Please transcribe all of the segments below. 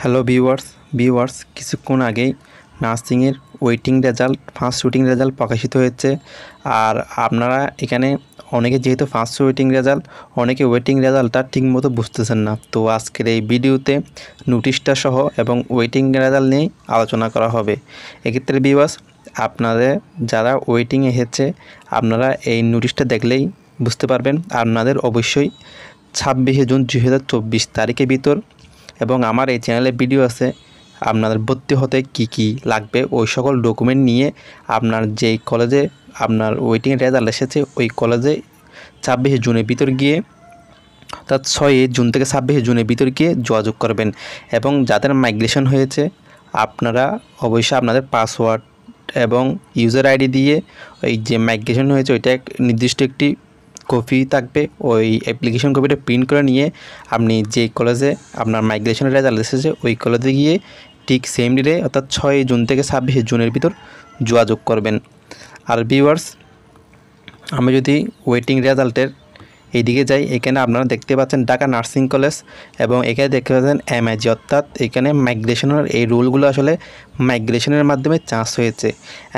Hello viewers কিছুক্ষণ আগেই নার্সিংয়ের waiting result first waiting result প্রকাশিত হয়েছে। আর আপনারা এখানে অনেকে যেহেতু ফার্স্ট ওয়েটিং রেজাল্ট অনেকে ওয়েটিং রেজাল্টটা ঠিকমতো বুঝতেছেন না, তো আজকের এই ভিডিওতে নোটিশটা সহ এবং ওয়েটিং রেজাল্ট নিয়ে আলোচনা করা হবে। এক্ষেত্রে ভিউয়ার্স আপনাদের যারা ওয়েটিংয়ে এসেছে আপনারা এই নোটিশটা দেখলেই বুঝতে পারবেন। আপনাদের অবশ্যই 26 জুন 2024 তারিখের ভিতর এবং আমার এই চ্যানেলে ভিডিও আছে আপনাদের ভর্তি হতে কি লাগবে ওই সকল ডকুমেন্ট নিয়ে আপনার যেই কলেজে আপনার ওয়েটিং রেজাল্ট এসেছে ওই কলেজে 26 জুনের ভিতর গিয়ে অর্থাৎ 6 জুন থেকে 26 জুনের ভিতর গিয়ে যোগাযোগ করবেন। এবং যাদের মাইগ্রেশন হয়েছে আপনারা অবশ্যই আপনাদের পাসওয়ার্ড এবং ইউজার আইডি দিয়ে ওই যে মাইগ্রেশন হয়েছে ওইটা নির্দিষ্ট একটি কপি থাকবে, ওই অ্যাপ্লিকেশন কপিটা প্রিন্ট করে নিয়ে আপনি যে কলেজে আপনার মাইগ্রেশনের রেজাল্ট এসেছে ওই কলেজে গিয়ে ঠিক সেম ডেটে অর্থাৎ 6 জুন থেকে 26 জুনের ভিতর যোগাযোগ করবেন। আর ভিউয়ার্স আমি যদি ওয়েটিং রেজাল্টের এইদিকে যাই, এখানে আপনারা দেখতে পাচ্ছেন ঢাকা নার্সিং কলেজ এবং এখানে দেখতে পাচ্ছেন এমআইজি, অর্থাৎ এখানে মাইগ্রেশনের এই রুলগুলো আসলে মাইগ্রেশনের মাধ্যমে চান্স হয়েছে।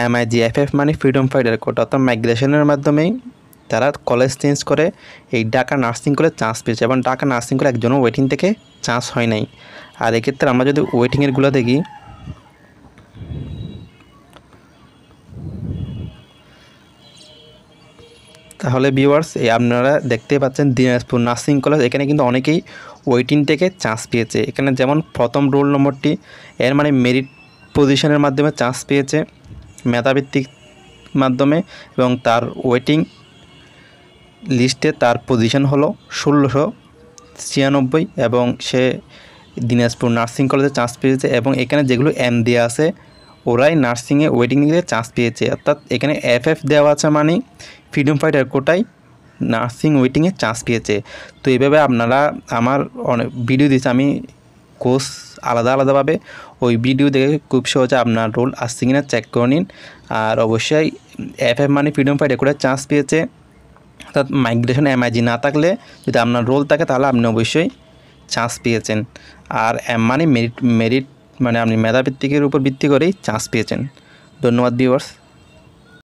এমআইজি এফএফ মানে ফ্রিডম ফাইটার কোড, অর্থাৎ মাইগ্রেশনের মাধ্যমেই তারা কলেজ চেঞ্জ করে এই ঢাকা নার্সিং কলেজ চান্স পেয়েছে এবং ঢাকা নার্সিং কলেজ একজনও ওয়েটিং থেকে চান্স হয় নাই। আর এক্ষেত্রে আমরা যদি ওয়েটিংয়েরগুলো দেখি তাহলে ভিউয়ার্স আপনারা দেখতে পাচ্ছেন দিনাজপুর নার্সিং কলেজ এখানে কিন্তু অনেকেই ওয়েটিং থেকে চান্স পেয়েছে। এখানে যেমন প্রথম রোল নম্বরটি এর মানে মেরিট পজিশনের মাধ্যমে চান্স পেয়েছে মেধাভিত্তিক মাধ্যমে এবং তার ওয়েটিং লিস্টে তার পজিশন হলো 1696 এবং সে দিনাজপুর নার্সিং কলেজে চান্স পেয়েছে। এবং এখানে যেগুলো এম দেওয়া আছে ওরাই নার্সিংয়ে ওয়েটিং দিয়ে চান্স পেয়েছে, অর্থাৎ এখানে এফএফ দেওয়া আছে মানে ফ্রিডম ফাইটার কোটায় নার্সিং ওয়েটিংয়ে চান্স পেয়েছে। তো এইভাবে আপনারা আমার অনেক ভিডিও দিয়েছে, আমি কোর্স আলাদাভাবে ওই ভিডিও দেখে খুব সহজে আপনার রোল আসছে কিনা চেক করে নিন। আর অবশ্যই এফএফ মানে ফ্রিডম ফাইটার কোটায় চান্স পেয়েছে, অর্থাৎ মাইগ্রেশন এমআইজি না থাকলে যদি আপনার রোল থাকে তাহলে আপনি অবশ্যই চান্স পেয়েছেন। আর এম মানে মেরিট মানে আপনি মেধাভিত্তিকের উপর ভিত্তি করেই চান্স পেয়েছেন। ধন্যবাদ ভিউয়ার্স।